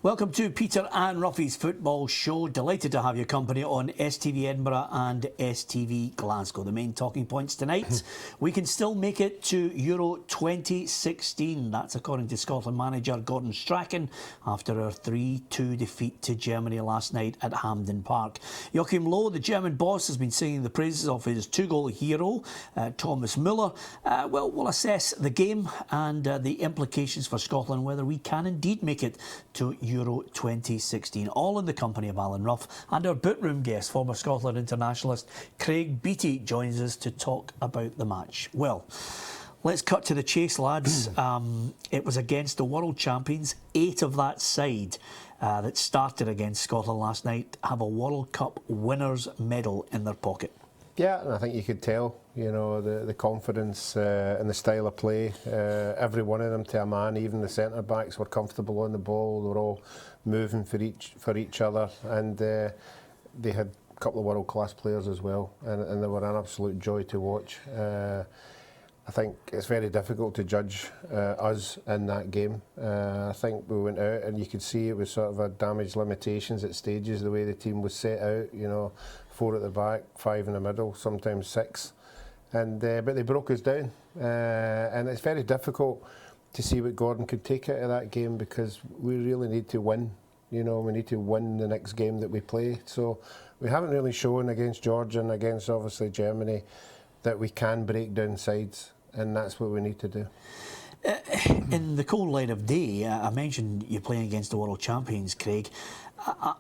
Welcome to Peter and Ruffy's Football Show. Delighted to have your company on STV Edinburgh and STV Glasgow. The main talking points tonight, we can still make it to Euro 2016. That's according to Scotland manager Gordon Strachan after our 3-2 defeat to Germany last night at Hampden Park. Joachim Low, the German boss, has been singing the praises of his two-goal hero, Thomas Müller. Well, we'll assess the game and the implications for Scotland, whether we can indeed make it to Euro 2016, all in the company of Alan Ruff, and our boot-room guest, former Scotland internationalist Craig Beattie, joins us to talk about the match. Well, let's cut to the chase, lads. It was against the world champions. 8 of that side that started against Scotland last night have a World Cup winners' medal in their pocket. Yeah, and I think you could tell, you know, the confidence and the style of play. Every one of them to a man, even the centre backs were comfortable on the ball. They were all moving for each other, and they had a couple of world class players as well, and they were an absolute joy to watch. I think it's very difficult to judge us in that game. I think we went out and you could see it was sort of a damage limitations at stages, the way the team was set out, you know, 4 at the back, 5 in the middle, sometimes 6. And but they broke us down. And it's very difficult to see what Gordon could take out of that game, because we really need to win. You know, we need to win the next game that we play. So we haven't really shown against Georgia and against obviously Germany that we can break down sides, and that's what we need to do. In the cold light of day, I mentioned you're playing against the world champions, Craig.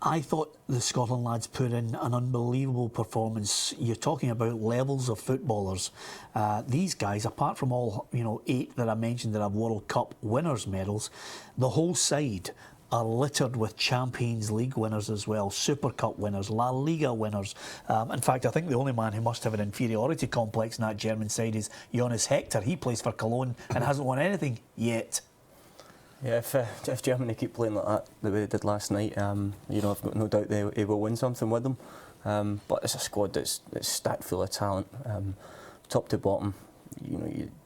I thought the Scotland lads put in an unbelievable performance. You're talking about levels of footballers. These guys, apart from all 8 that I mentioned that have World Cup winners' medals, the whole side are littered with Champions League winners as well, Super Cup winners, La Liga winners. In fact, I think the only man who must have an inferiority complex in that German side is Jonas Hector. He plays for Cologne and hasn't won anything yet. Yeah, if Germany keep playing like that, the way they did last night, I've got no doubt they will win something with them. But it's a squad that's stacked full of talent, top to bottom.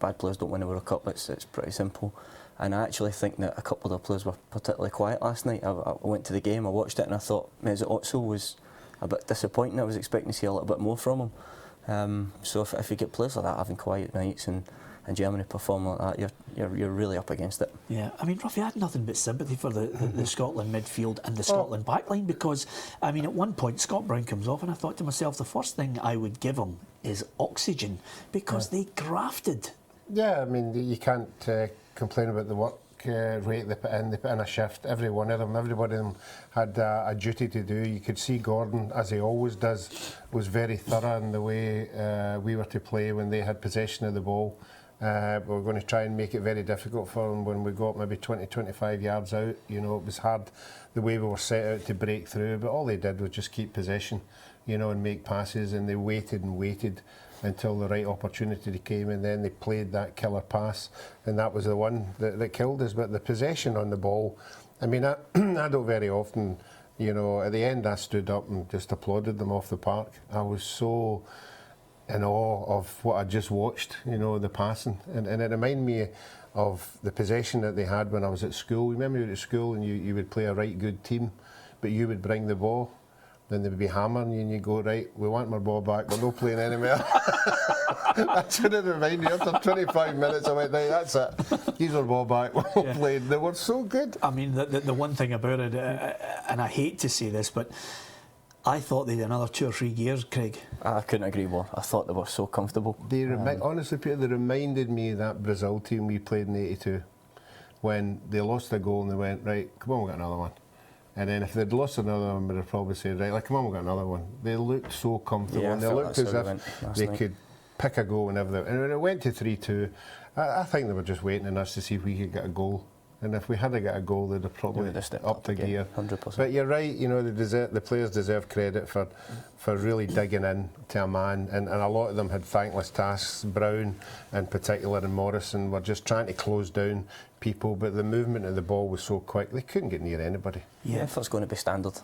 Bad players don't win a World Cup. It's pretty simple. And I actually think that a couple of the players were particularly quiet last night. I went to the game, I watched it, and I thought Mesut Ozil was a bit disappointing. I was expecting to see a little bit more from him. So if you get players like that having quiet nights and Germany perform like that, you're really up against it. Yeah, I mean, Ruffy, I had nothing but sympathy for the Scotland midfield and the Scotland backline, because, I mean, at one point Scott Brown comes off and I thought to myself, the first thing I would give him is oxygen, because they grafted. Yeah, I mean, you can't complain about the work rate they put in. They put in a shift, every one of them. Everybody of them had a duty to do. You could see Gordon, as he always does, was very thorough in the way we were to play when they had possession of the ball. We're going to try and make it very difficult for them when we got maybe 20-25 yards out. You know, it was hard the way we were set out to break through, but all they did was just keep possession, and make passes, and they waited and waited until the right opportunity came, and then they played that killer pass, and that was the one that killed us. But the possession on the ball, I mean, I don't very often, at the end I stood up and just applauded them off the park. I was so in awe of what I just watched, the passing, and it reminded me of the possession that they had when I was at school. Remember, you were at school and you would play a right good team, but you would bring the ball, then they would be hammering you and you go, right, we want my ball back, we're not playing anymore. That's what it reminded me. After 25 minutes I went, right, that's it, here's our ball back, we're playing. They were so good. I mean, the one thing about it, and I hate to say this, but I thought they had another 2 or 3 years, Craig. I couldn't agree more. I thought they were so comfortable. They honestly, Peter, they reminded me of that Brazil team we played in '82, when they lost a goal and they went, right, come on, we've got another one. And then if they'd lost another one, they'd probably say, right, like, come on, we've got another one. They looked so comfortable, and they looked as if they could pick a goal whenever. And when it went to 3-2, I think they were just waiting on us to see if we could get a goal. And if we had to get a goal, they'd have probably upped the gear. 100%. But you're right, the players deserve credit for really digging in to a man, and a lot of them had thankless tasks. Brown in particular and Morrison were just trying to close down people, but the movement of the ball was so quick they couldn't get near anybody. Yeah, if it's going to be standard.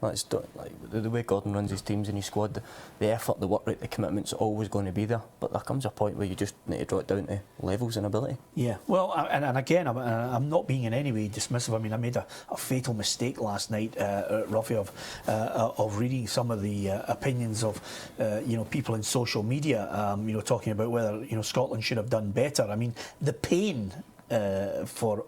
That's like the way Gordon runs his teams and his squad, the effort, the work rate, the commitment's always going to be there. But there comes a point where you just need to draw it down to levels and ability. Yeah, well, and again, I'm not being in any way dismissive. I mean, I made a fatal mistake last night, Ruffy, of reading some of the opinions of people in social media, talking about whether Scotland should have done better. I mean, the pain for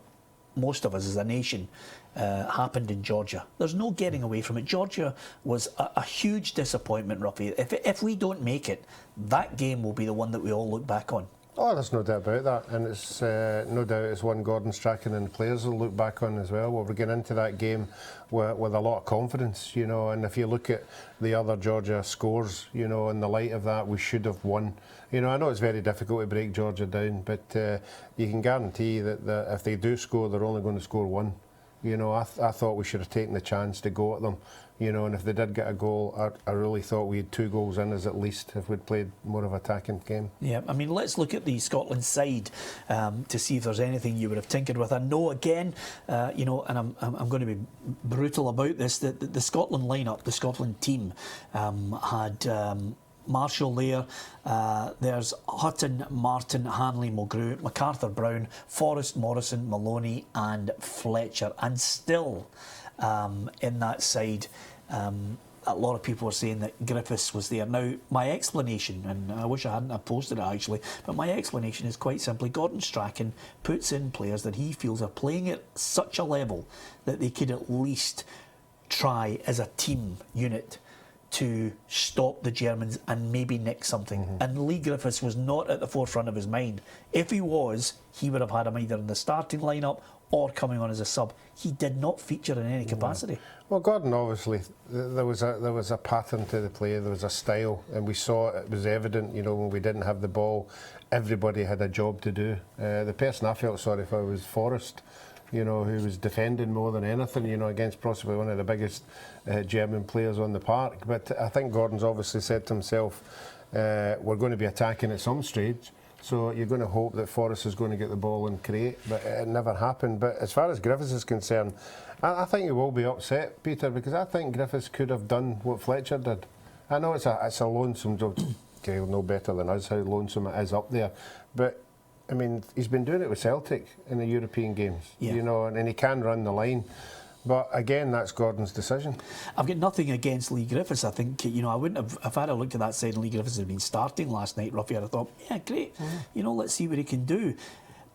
most of us as a nation happened in Georgia. There's no getting away from it. Georgia was a huge disappointment, Ruffy. If we don't make it, that game will be the one that we all look back on. Oh, there's no doubt about that, and it's no doubt it's one Gordon Strachan and the players will look back on as well. We're getting into that game with a lot of confidence, and if you look at the other Georgia scores, in the light of that, we should have won. I know it's very difficult to break Georgia down, but you can guarantee that if they do score, they're only going to score one. I thought we should have taken the chance to go at them, and if they did get a goal, I really thought we had 2 goals in us at least if we'd played more of an attacking game. Yeah, I mean, let's look at the Scotland side to see if there's anything you would have tinkered with. I know, again, and I'm going to be brutal about this, that the Scotland lineup, the Scotland team had Marshall there, there's Hutton, Martin, Hanley, Mulgrew, MacArthur, Brown, Forrest, Morrison, Maloney and Fletcher. And still in that side, a lot of people are saying that Griffiths was there. Now, my explanation, and I wish I hadn't have posted it actually, but my explanation is quite simply Gordon Strachan puts in players that he feels are playing at such a level that they could at least try as a team unit to stop the Germans and maybe nick something. And Lee Griffiths was not at the forefront of his mind. If he was, he would have had him either in the starting lineup or coming on as a sub. He did not feature in any capacity. Well, Gordon, obviously, there was a pattern to the play, there was a style, and we saw it was evident, when we didn't have the ball, everybody had a job to do. The person I felt sorry for was Forrest, who was defending more than anything, against possibly one of the biggest German players on the park. But I think Gordon's obviously said to himself, we're going to be attacking at some stage, so you're going to hope that Forrest is going to get the ball and create, but it never happened. But as far as Griffiths is concerned, I think he will be upset, Peter, because I think Griffiths could have done what Fletcher did. I know it's a lonesome job. Okay, he'll know better than us how lonesome it is up there, but I mean, he's been doing it with Celtic in the European games, and he can run the line. But again, that's Gordon's decision. I've got nothing against Lee Griffiths. I think, I wouldn't have, if I'd have looked at that side and Lee Griffiths had been starting last night, Ruffy, I'd have thought, yeah, great, let's see what he can do.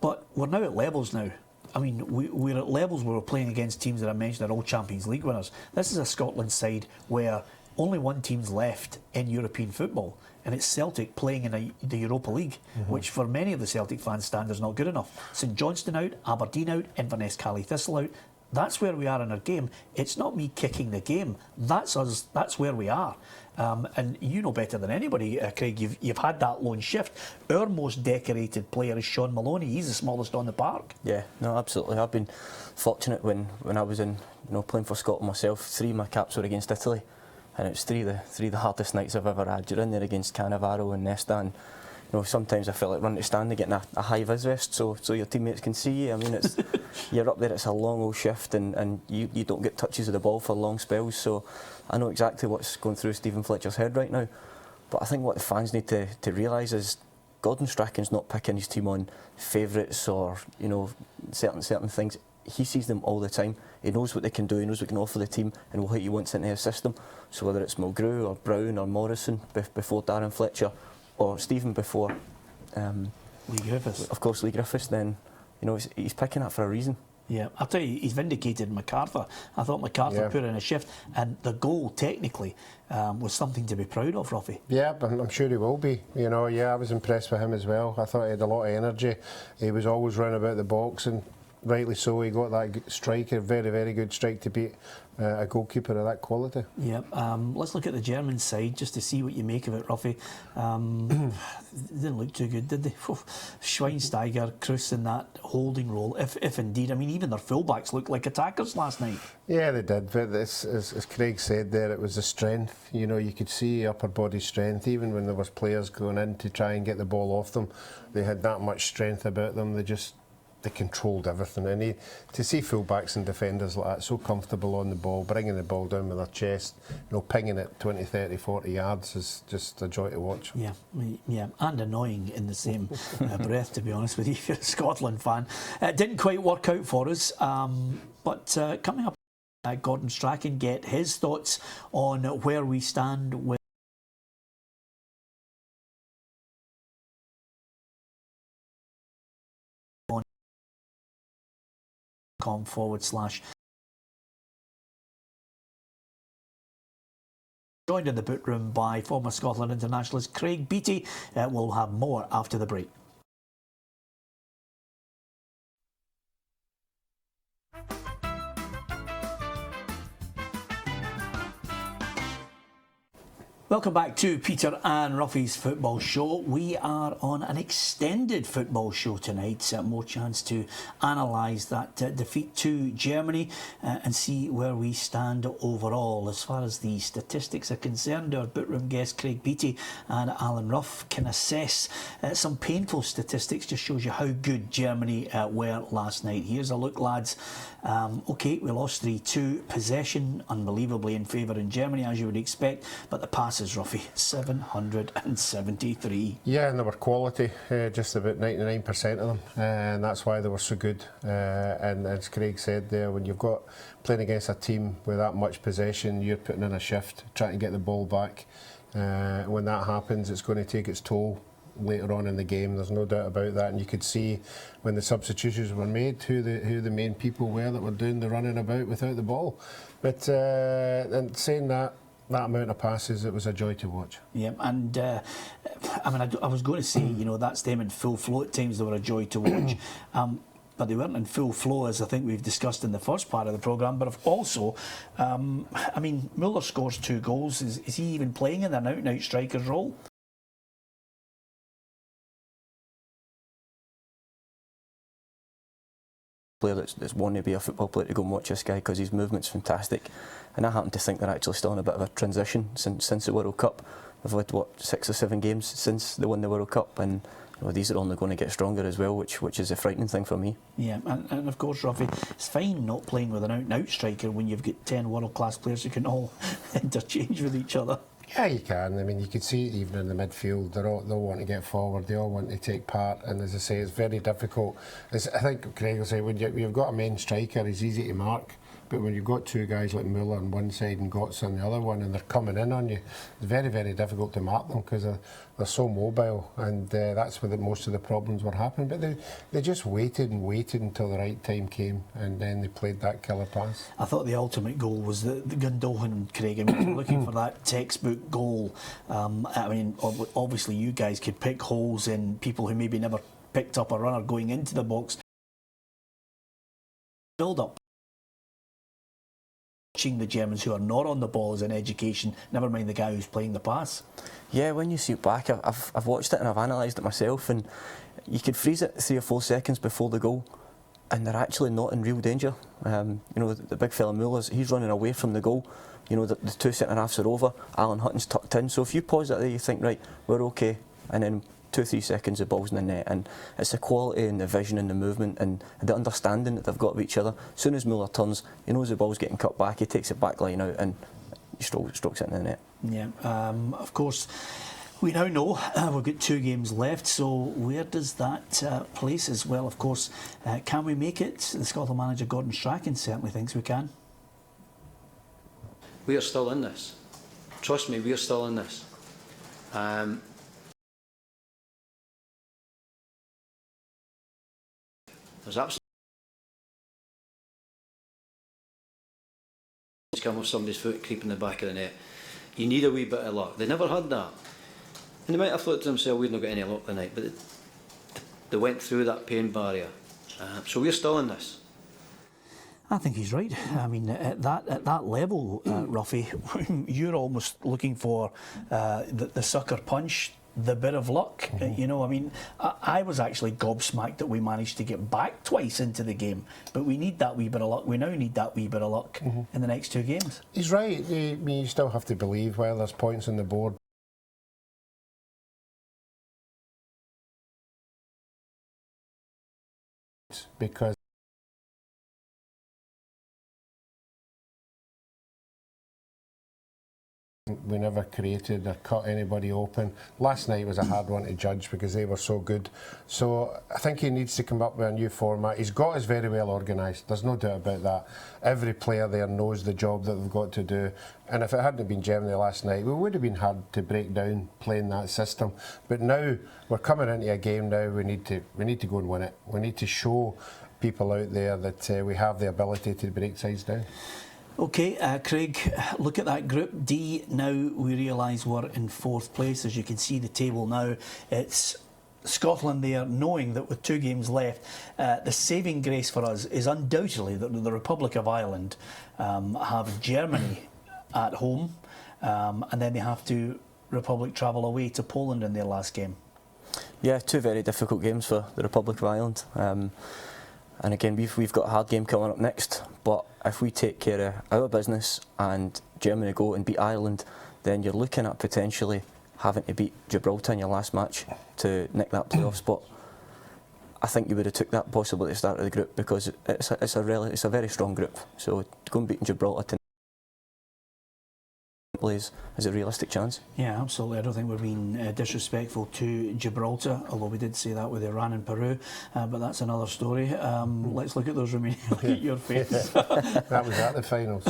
But we're now at levels now. I mean, we're at levels where we're playing against teams that I mentioned are all Champions League winners. This is a Scotland side where only one team's left in European football, and it's Celtic playing in the Europa League, which for many of the Celtic fans' standards is not good enough. St Johnstone out, Aberdeen out, Inverness Cali Thistle out. That's where we are in our game. It's not me kicking the game. That's us. That's where we are. And you know better than anybody, Craig, you've had that lone shift. Our most decorated player is Sean Maloney. He's the smallest on the park. Yeah, no, absolutely. I've been fortunate when I was in, playing for Scotland myself. 3 of my caps were against Italy, and it was three of the hardest nights I've ever had. You're in there against Cannavaro and Nesta, and sometimes I felt like running to stand and getting a high vis vest so your teammates can see you. I mean, it's you're up there, it's a long old shift, and you don't get touches of the ball for long spells. So I know exactly what's going through Stephen Fletcher's head right now. But I think what the fans need to realise is Gordon Strachan's not picking his team on favourites or certain things. He sees them all the time. He knows what they can do, he knows what can offer the team, and what he wants into his system. So whether it's Mulgrew or Brown or Morrison before Darren Fletcher, or Stephen before Lee Griffiths. Of course, Lee Griffiths, then he's picking that for a reason. Yeah, I'll tell you, he's vindicated MacArthur. I thought MacArthur put in a shift, and the goal technically was something to be proud of, Ruffy. Yeah, I'm sure he will be. I was impressed with him as well. I thought he had a lot of energy. He was always running about the box, and rightly so, he got that strike, a very, very good strike to beat a goalkeeper of that quality. Yeah, let's look at the German side just to see what you make of it, Ruffy. Didn't look too good, did they? Schweinsteiger, Kroos in that holding role, if indeed. I mean, even their fullbacks looked like attackers last night. Yeah, they did, but as Craig said there, it was the strength. You could see upper body strength, even when there was players going in to try and get the ball off them. They had that much strength about them. They just they controlled everything. And to see fullbacks and defenders like that, so comfortable on the ball, bringing the ball down with their chest, pinging it 20, 30, 40 yards is just a joy to watch. Yeah, and annoying in the same breath, to be honest with you, if you're a Scotland fan. It didn't quite work out for us, but coming up, Gordon Strachan get his thoughts on where we stand with .com/. Joined in the boot room by former Scotland internationalist Craig Beattie. We'll have more after the break. Welcome back to Peter and Ruffy's Football Show. We are on an extended football show tonight. More chance to analyse that defeat to Germany and see where we stand overall. As far as the statistics are concerned, our bookroom guests Craig Beattie and Alan Ruff can assess some painful statistics. Just shows you how good Germany were last night. Here's a look, lads. OK, we lost 3-2. Possession unbelievably in favour in Germany, as you would expect, but the passes, Ruffy, 773. Yeah, and they were quality, just about 99% of them, and that's why they were so good. And as Craig said there, when you've got playing against a team with that much possession, you're putting in a shift, trying to get the ball back. When that happens, it's going to take its toll later on in the game, there's no doubt about that. And you could see when the substitutions were made who the main people were that were doing the running about without the ball. But and saying that amount of passes, it was a joy to watch. Yeah, and I was going to say, that's them in full flow at times. They were a joy to watch. But they weren't in full flow, as I think we've discussed in the first part of the programme. But also, Müller scores 2 goals. Is he even playing in an out-and-out striker's role? Player that's wanting to be a football player to go and watch this guy because his movement's fantastic, and I happen to think they're actually still in a bit of a transition since the World Cup. They've had 6 or 7 games since they won the World Cup, and these are only going to get stronger as well, which is a frightening thing for me. Yeah, and of course, Ruffy, it's fine not playing with an out-and-out striker when you've got 10 world-class players who can all interchange with each other. Yeah, you can. I mean, you could see it even in the midfield. They all want to get forward. They all want to take part. And as I say, it's very difficult. I think Craig will say when you've got a main striker, he's easy to mark. But when you've got 2 guys like Müller on one side and Götze on the other one, and they're coming in on you, it's very, very difficult to mark them because they're so mobile, and that's where most of the problems were happening. But they just waited and waited until the right time came, and then they played that killer pass. I thought the ultimate goal was the Gundogan, Craig. I mean, looking for that textbook goal. Obviously you guys could pick holes in people who maybe never picked up a runner going into the box. Build up. Watching the Germans who are not on the ball as an education, never mind the guy who's playing the pass. Yeah, when you see it back, I've watched it and I've analysed it myself, and you could freeze it 3 or 4 seconds before the goal, and they're actually not in real danger. The big fella Müller, he's running away from the goal. The 2 centre-halves are over, Alan Hutton's tucked in, so if you pause it there, you think, right, we're okay, and then 2 or 3 seconds the ball's in the net, and it's the quality and the vision and the movement and the understanding that they've got of each other. As soon as Müller turns, he knows the ball's getting cut back, he takes it back line out and he strokes it in the net. Yeah, of course, we now know we've got 2 games left, so where does that place us? Well, of course, can we make it? The Scotland manager Gordon Strachan certainly thinks we can. We are still in this. Trust me, we are still in this. There's absolutely come with somebody's foot creeping the back of the net. You need a wee bit of luck. They never had that. And they might have thought to themselves, we've not got any luck tonight, but they went through that pain barrier. So we're still in this. I think he's right. I mean, at that level, Ruffy, you're almost looking for the sucker punch, the bit of luck. I was actually gobsmacked that we managed to get back twice into the game, but we need that wee bit of luck. We now need that wee bit of luck in the next 2 games. He's right. You still have to believe while there's points on the board. because we never created or cut anybody open. Last night was a hard one to judge because they were so good. So I think he needs to come up with a new format. He's got us very well organised, there's no doubt about that. Every player there knows the job that they've got to do. And if it hadn't been Germany last night, we would have been hard to break down playing that system. But now we're coming into a game now, we need to go and win it. We need to show people out there that we have the ability to break sides down. Okay, Craig, look at that Group D. Now we realise we're in 4th place. As you can see the table now, it's Scotland there, knowing that with 2 games left, the saving grace for us is undoubtedly that the Republic of Ireland have Germany at home, and then they have to Republic travel away to Poland in their last game. Yeah, 2 very difficult games for the Republic of Ireland. And again, we've got a hard game coming up next, but if we take care of our business and Germany go and beat Ireland, then you're looking at potentially having to beat Gibraltar in your last match to nick that playoff spot. I think you would have took that possibly at the start of the group because it's a very strong group. So to go and beat Gibraltar to is a realistic chance. Yeah, absolutely. I don't think we're being disrespectful to Gibraltar, although we did say that with Iran and Peru, but that's another story. Let's look at those remaining. Look at your face. That was at the finals.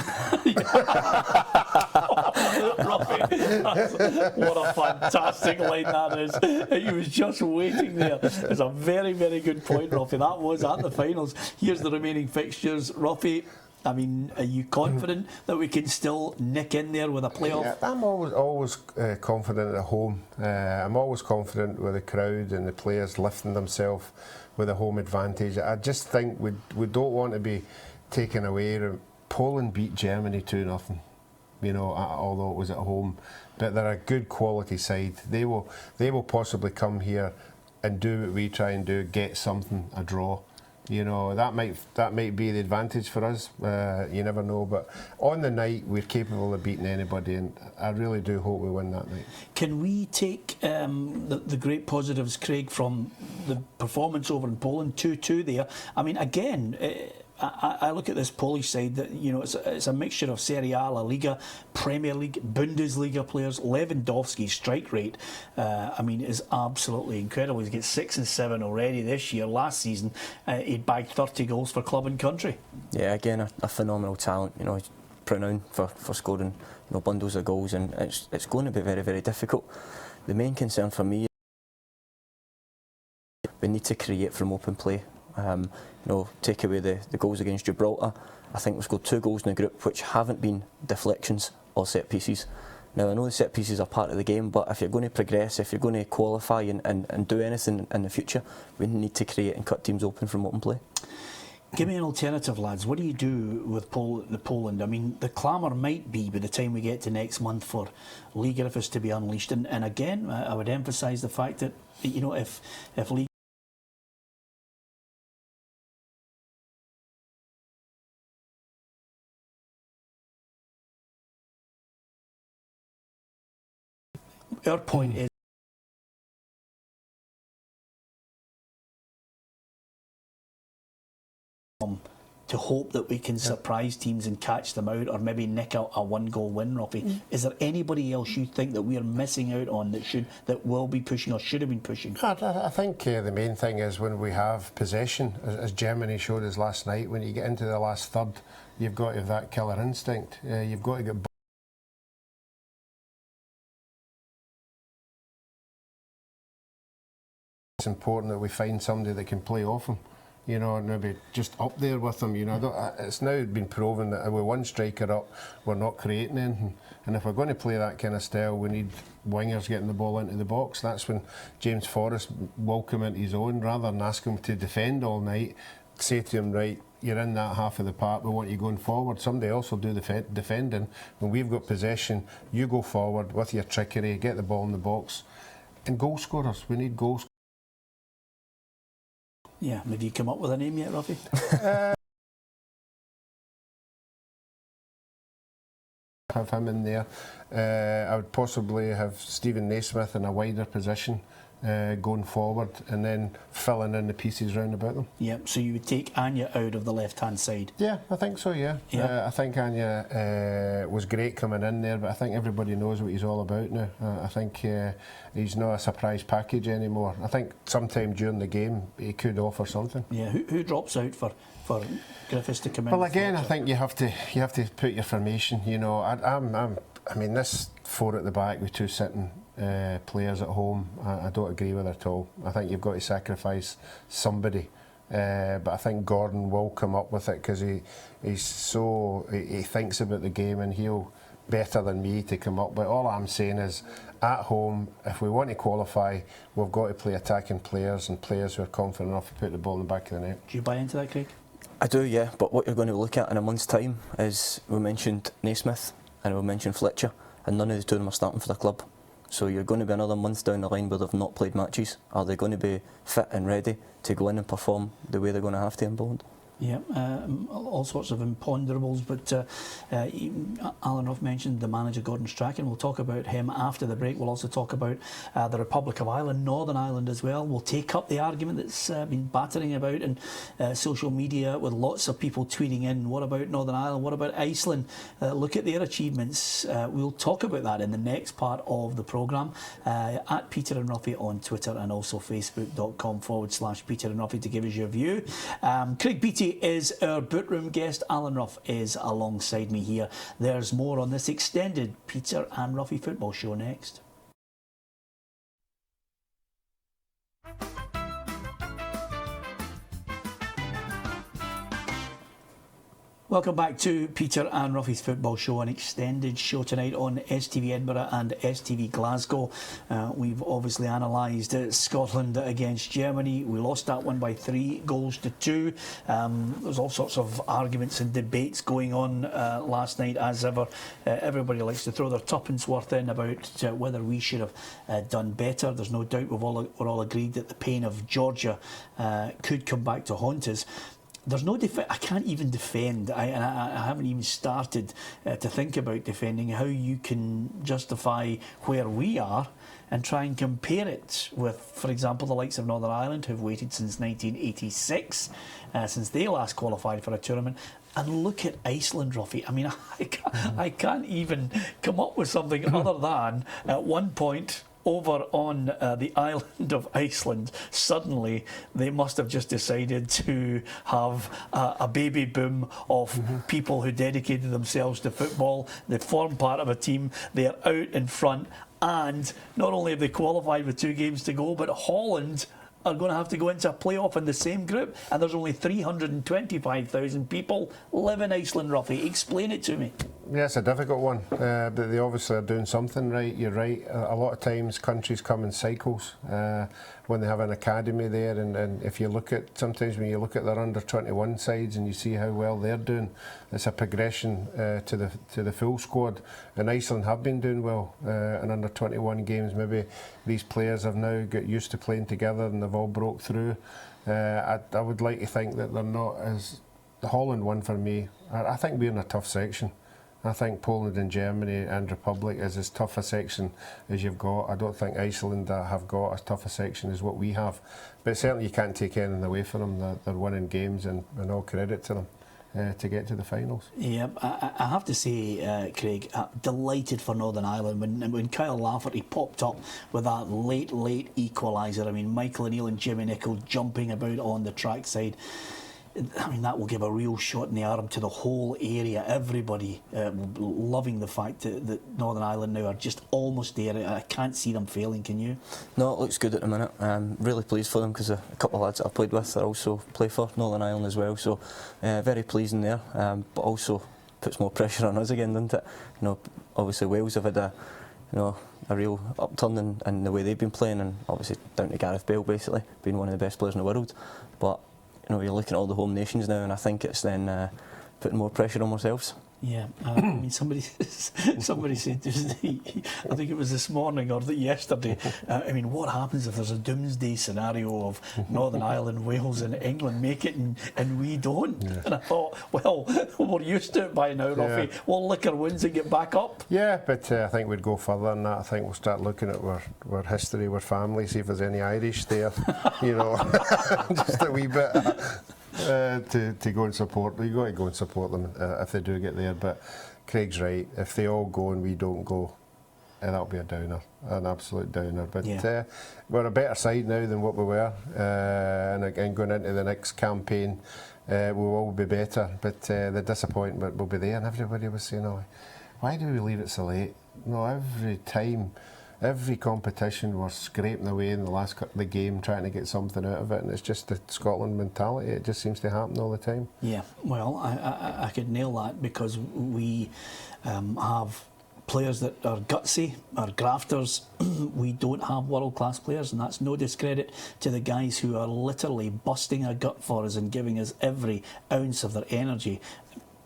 What a fantastic line that is. He was just waiting there. It's a very, very good point, Ruffy. That was at the finals. Here's the remaining fixtures. Ruffy, I mean, are you confident that we can still nick in there with a playoff? Yeah, I'm always confident at home. I'm always confident with the crowd and the players lifting themselves with a home advantage. I just think we don't want to be taken away. Poland beat Germany 2-0, you know, although it was at home. But they're a good quality side. They will possibly come here and do what we try and do, get something, a draw. You know, that might be the advantage for us. You never know. But on the night, we're capable of beating anybody, and I really do hope we win that night. Can we take the great positives, Craig, from the performance over in Poland, 2-2 there? I mean, again, I look at this Polish side that, you know, it's a mixture of Serie A, La Liga, Premier League, Bundesliga players. Lewandowski's strike rate, I mean, is absolutely incredible. He's got 6 and 7 already this year. Last season, he'd bagged 30 goals for club and country. Yeah, again, a phenomenal talent. You know, he's renowned for scoring, you know, bundles of goals, and it's going to be very, very difficult. The main concern for me, we need to create from open play. You know, take away the goals against Gibraltar. I think we've scored 2 goals in the group which haven't been deflections or set pieces. Now I know the set pieces are part of the game, but if you're going to progress, if you're going to qualify and do anything in the future, we need to create and cut teams open from open play. Give me an alternative, lads. What do you do with Poland? I mean, the clamour might be by the time we get to next month for Lee Griffiths to be unleashed. And again, I would emphasise the fact that, you know, if Lee our point is to hope that we can surprise teams and catch them out, or maybe nick out a 1-goal win, Robbie. Is there anybody else you think that we are missing out on that will be pushing or should have been pushing? I think the main thing is when we have possession, as Germany showed us last night, when you get into the last third, you've got to have that killer instinct. You've got to get. It's important that we find somebody that can play off them, you know, and maybe just up there with them. You know, it's now been proven that with one striker up, we're not creating anything. And if we're going to play that kind of style, we need wingers getting the ball into the box. That's when James Forrest will come into his own, rather than ask him to defend all night. Say to him, right, you're in that half of the park, we want you going forward. Somebody else will do the defending. When we've got possession, you go forward with your trickery, get the ball in the box. And goal scorers, we need goal scorers. Yeah, maybe you come up with a name yet, Ruffy? Have him in there. I would possibly have Stephen Naismith in a wider position, going forward, and then filling in the pieces round about them. Yep, so you would take Anya out of the left-hand side? Yeah, I think so, yeah. I think Anya was great coming in there, but I think everybody knows what he's all about now. I think he's not a surprise package anymore. I think sometime during the game he could offer something. Yeah, who drops out for Griffiths to come in? Well, again, I think you have to put your formation. You know, I mean, this 4 at the back with 2 sitting players at home, I don't agree with at all. I think you've got to sacrifice somebody, but I think Gordon will come up with it because he thinks about the game, and he'll better than me to come up with. All I'm saying is, at home, if we want to qualify, we've got to play attacking players and players who are confident enough to put the ball in the back of the net. Do you buy into that, Craig? I do, yeah, but what you're going to look at in a month's time is, we mentioned Naismith and we mentioned Fletcher, and none of the 2 of them are starting for the club. So you're going to be another month down the line where they've not played matches. Are they going to be fit and ready to go in and perform the way they're going to have to in Poland? Yeah, all sorts of imponderables, but Alan Ruff mentioned the manager Gordon Strachan. We'll talk about him after the break. We'll also talk about the Republic of Ireland, Northern Ireland as well. We'll take up the argument that's been battering about in social media, with lots of people tweeting in, what about Northern Ireland, what about Iceland, look at their achievements. We'll talk about that in the next part of the programme, at Peter and Ruffy on Twitter, and also facebook.com/Peter and Ruffy to give us your view. Craig Beattie is our Bootroom guest. Alan Ruff is alongside me here. There's more on this extended Peter and Ruffy football show next. Welcome back to Peter and Ruffy's Football Show, an extended show tonight on STV Edinburgh and STV Glasgow. We've obviously analysed Scotland against Germany. We lost that one by 3-2. There's all sorts of arguments and debates going on last night, as ever. Everybody likes to throw their tuppence worth in about whether we should have done better. There's no doubt we're all agreed that the pain of Georgia could come back to haunt us. There's no I can't even defend. I haven't even started to think about defending how you can justify where we are and try and compare it with, for example, the likes of Northern Ireland, who've waited since 1986, since they last qualified for a tournament. And look at Iceland, Ruffy. I mean, I can't even come up with something other than at one point, over on the island of Iceland, suddenly they must have just decided to have a baby boom of people who dedicated themselves to football. They form part of a team, they're out in front, and not only have they qualified with 2 games to go, but Holland are going to have to go into a playoff in the same group, and there's only 325,000 people live in Iceland, Ruffy. Explain it to me. Yeah, it's a difficult one, but they obviously are doing something right. You're right. A lot of times countries come in cycles when they have an academy there, and if you look at, sometimes when you look at their under-21 sides and you see how well they're doing, it's a progression to the full squad. And Iceland have been doing well in under-21 games. Maybe these players have now got used to playing together and they've all broke through. I would like to think that they're not as... The Holland one for me, I think we're in a tough section. I think Poland and Germany and Republic is as tough a section as you've got. I don't think Iceland have got as tough a section as what we have. But certainly you can't take anything away from them. They're winning games, and all credit to them to get to the finals. Yeah, I have to say, Craig, delighted for Northern Ireland when Kyle Lafferty popped up with that late equaliser. I mean, Michael O'Neill and Jimmy Nicholl jumping about on the trackside. I mean, that will give a real shot in the arm to the whole area. Everybody loving the fact that Northern Ireland now are just almost there. I can't see them failing, can you? No, it looks good at the minute. I'm really pleased for them because a couple of lads that I played with are also play for Northern Ireland as well. So very pleasing there, but also puts more pressure on us again, doesn't it? You know, obviously Wales have had a real upturn in the way they've been playing, and obviously down to Gareth Bale basically being one of the best players in the world. But you know, you're looking at all the home nations now, and I think it's then putting more pressure on ourselves. Yeah, I mean, somebody said, I think it was this morning or yesterday, I mean, what happens if there's a doomsday scenario of Northern Ireland, Wales and England make it and we don't? Yeah. And I thought, well, we're used to it by now, Ruffy. We'll lick our wounds and get back up. Yeah, but I think we'd go further than that. I think we'll start looking at our history, our family, see if there's any Irish there, you know, just a wee bit. To go and support, you got to go and support them if they do get there. But Craig's right. If they all go and we don't go, that'll be a downer, an absolute downer. But we're a better side now than what we were, and going into the next campaign, we will be better. But the disappointment will be there, and everybody was saying, "Oh, why do we leave it so late?" No, every time. Every competition we're scraping away in the game trying to get something out of it, and it's just the Scotland mentality. It just seems to happen all the time. Yeah, well, I could nail that because we have players that are gutsy, are grafters. We don't have world-class players, and that's no discredit to the guys who are literally busting a gut for us and giving us every ounce of their energy.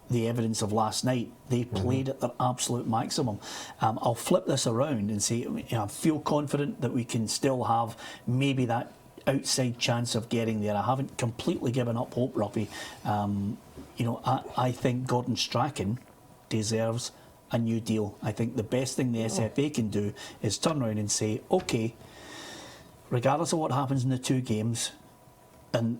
The evidence of last night, they played at their absolute maximum. I'll flip this around and say, I feel confident that we can still have maybe that outside chance of getting there. I haven't completely given up hope, Ruffy. I think Gordon Strachan deserves a new deal. I think the best thing the SFA can do is turn around and say, OK, regardless of what happens in the two games, and,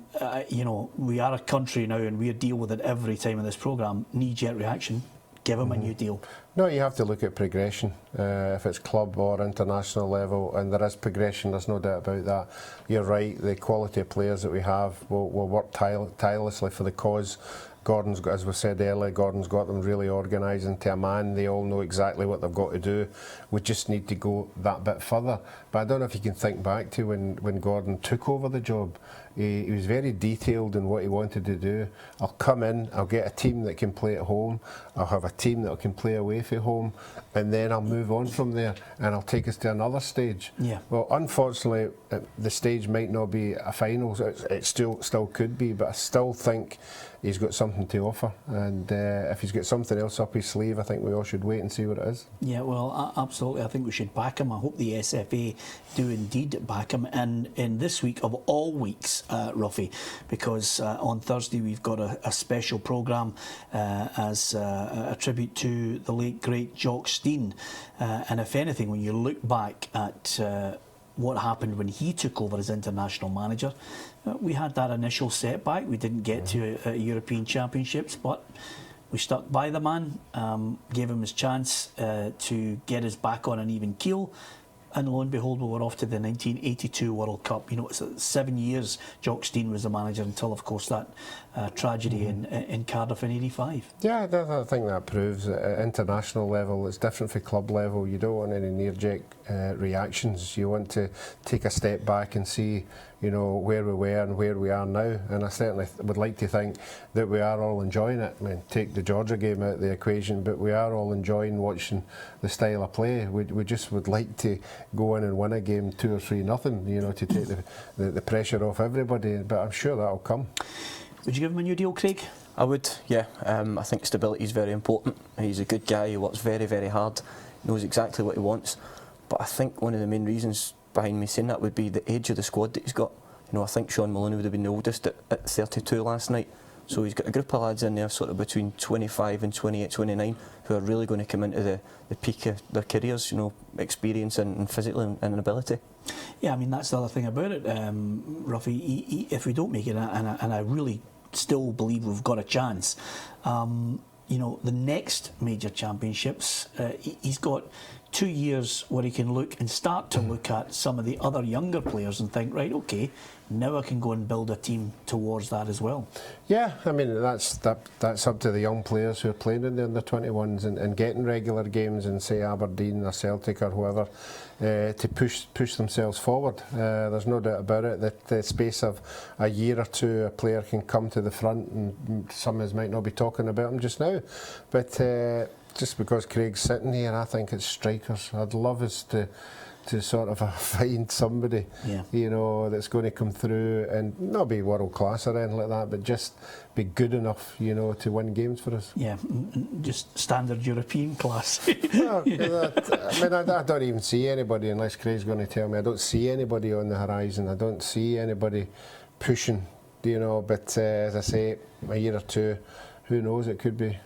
we are a country now and we deal with it every time in this programme, knee-jerk reaction, give him a new deal. No, you have to look at progression, if it's club or international level, and there is progression, there's no doubt about that. You're right, the quality of players that we have will work tirelessly for the cause. Gordon's got, as we said earlier, Gordon's got them really organised into a man. They all know exactly what they've got to do. We just need to go that bit further. But I don't know if you can think back to when Gordon took over the job. He was very detailed in what he wanted to do. I'll come in, I'll get a team that can play at home, I'll have a team that can play away from home, and then I'll move on from there and I'll take us to another stage. Yeah. Well, unfortunately, the stage might not be a final, so it still could be, but I still think he's got something to offer, and if he's got something else up his sleeve, I think we all should wait and see what it is. Yeah, well, absolutely. I think we should back him. I hope the SFA do indeed back him. And in this week of all weeks, Ruffy, because on Thursday we've got a special programme as a tribute to the late great Jock Stein. And if anything, when you look back at what happened when he took over as international manager, we had that initial setback. We didn't get to European Championships, but we stuck by the man, gave him his chance to get us back on an even keel. And lo and behold, we were off to the 1982 World Cup. You know, it's 7 years Jock Stein was the manager until, of course, that tragedy in Cardiff in '85. Yeah, I think that proves at international level it's different from club level. You don't want any near-jerk reactions. You want to take a step back and see, you know, where we were and where we are now. And I certainly would like to think that we are all enjoying it. I mean, take the Georgia game out of the equation, but we are all enjoying watching the style of play. We just would like to go in and win a game 2 or 3-0, you know, to take the pressure off everybody. But I'm sure that'll come. Would you give him a new deal, Craig? I would, yeah. I think stability is very important. He's a good guy, he works very, very hard, knows exactly what he wants. But I think one of the main reasons behind me saying that would be the age of the squad that he's got. You know, I think Sean Maloney would have been the oldest at 32 last night. So he's got a group of lads in there sort of between 25 and 28, 29 who are really going to come into the peak of their careers, you know, experience and physically and ability. Yeah, I mean, that's the other thing about it, Ruffy. If we don't make it, and I really still believe we've got a chance, you know, the next major championships, he's got 2 years where he can look and start to look at some of the other younger players and think, right, okay, now I can go and build a team towards that as well. Yeah, I mean, that's up to the young players who are playing in the under-21s and getting regular games in, say, Aberdeen or Celtic or whoever, to push themselves forward. There's no doubt about it that the space of a year or two a player can come to the front, and some of us might not be talking about him just now, but just because Craig's sitting here, I think it's strikers. I'd love us to to sort of find somebody, Yeah. you know, that's going to come through and not be world class or anything like that, but just be good enough, you know, to win games for us. Yeah, just standard European class. Well, I don't even see anybody, unless Craig's going to tell me. I don't see anybody on the horizon. I don't see anybody pushing, you know. But as I say, a year or two, who knows? It could be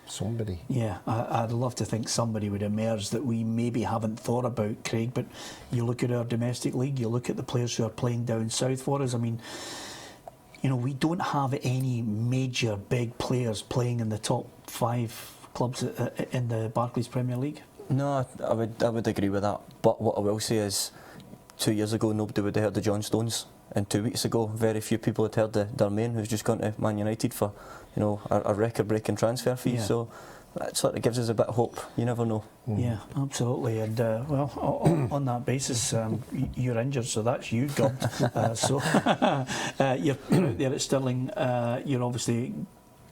somebody. Yeah, I'd love to think somebody would emerge that we maybe haven't thought about, Craig. But you look at our domestic league, you look at the players who are playing down south for us. I mean, you know, we don't have any major big players playing in the top 5 clubs in the Barclays Premier League. No, I would agree with that. But what I will say is, 2 years ago nobody would have heard of John Stones, and 2 weeks ago very few people had heard of Darmain, who's just gone to Man United for, you know, a record-breaking transfer fee. Yeah. So that sort of gives us a bit of hope. You never know. Yeah, absolutely. And well, on that basis, you're injured, so that's you, God. So you're out there at Stirling. You're obviously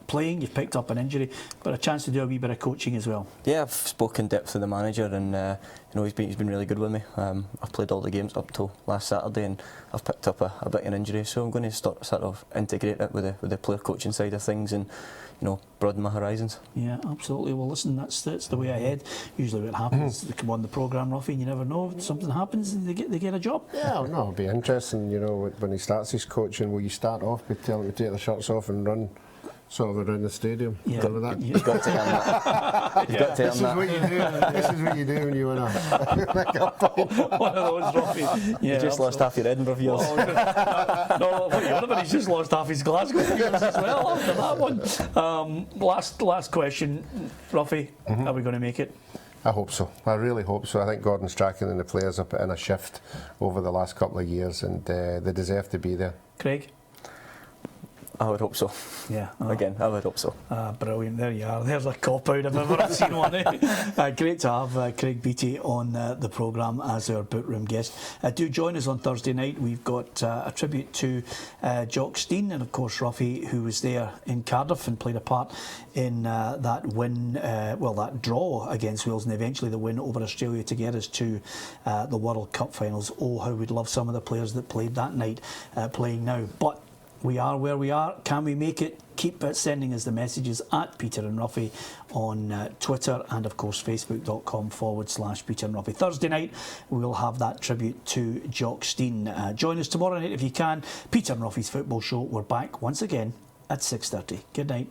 playing. You've picked up an injury, but a chance to do a wee bit of coaching as well. Yeah, I've spoken depth to the manager, and you know, he's been really good with me. I've played all the games up till last Saturday, and I've picked up a bit of an injury, so I'm going to start sort of integrate it with the player coaching side of things, and you know, broaden my horizons. Yeah, absolutely. Well, listen, that's the way ahead. Usually, what happens, they come on the programme, Ruffy, and you never know. If something happens, and they get a job. Yeah, no, it'll be interesting. You know, when he starts his coaching, will you start off by telling him to take the shirts off and run sort of around the stadium? Yeah, Remember that? You've got to earn that. You've got to earn that. What you do. This is what you do when you win a One of those, Ruffy. Yeah, You just lost half your Edinburgh viewers. No, everybody's just lost half his Glasgow viewers as well after that one. Last question, Ruffy. Are we going to make it? I hope so. I really hope so. I think Gordon Strachan and the players have put in a shift over the last couple of years, and they deserve to be there. Craig? I would hope so. Yeah. Again, I would hope so. Brilliant. There you are. There's a cop-out if ever I've seen one. Great to have Craig Beattie on the programme as our bookroom guest. Do join us on Thursday night. We've got a tribute to Jock Stein and, of course, Ruffy, who was there in Cardiff and played a part in that win, that draw against Wales, and eventually the win over Australia to get us to the World Cup finals. Oh, how we'd love some of the players that played that night playing now. But we are where we are. Can we make it? Keep sending us the messages at Peter and Ruffy on Twitter, and of course facebook.com/Peter and Ruffy. Thursday night we'll have that tribute to Jock Stein. Join us tomorrow night if you can. Peter and Ruffy's football show. We're back once again at 6:30. Good night.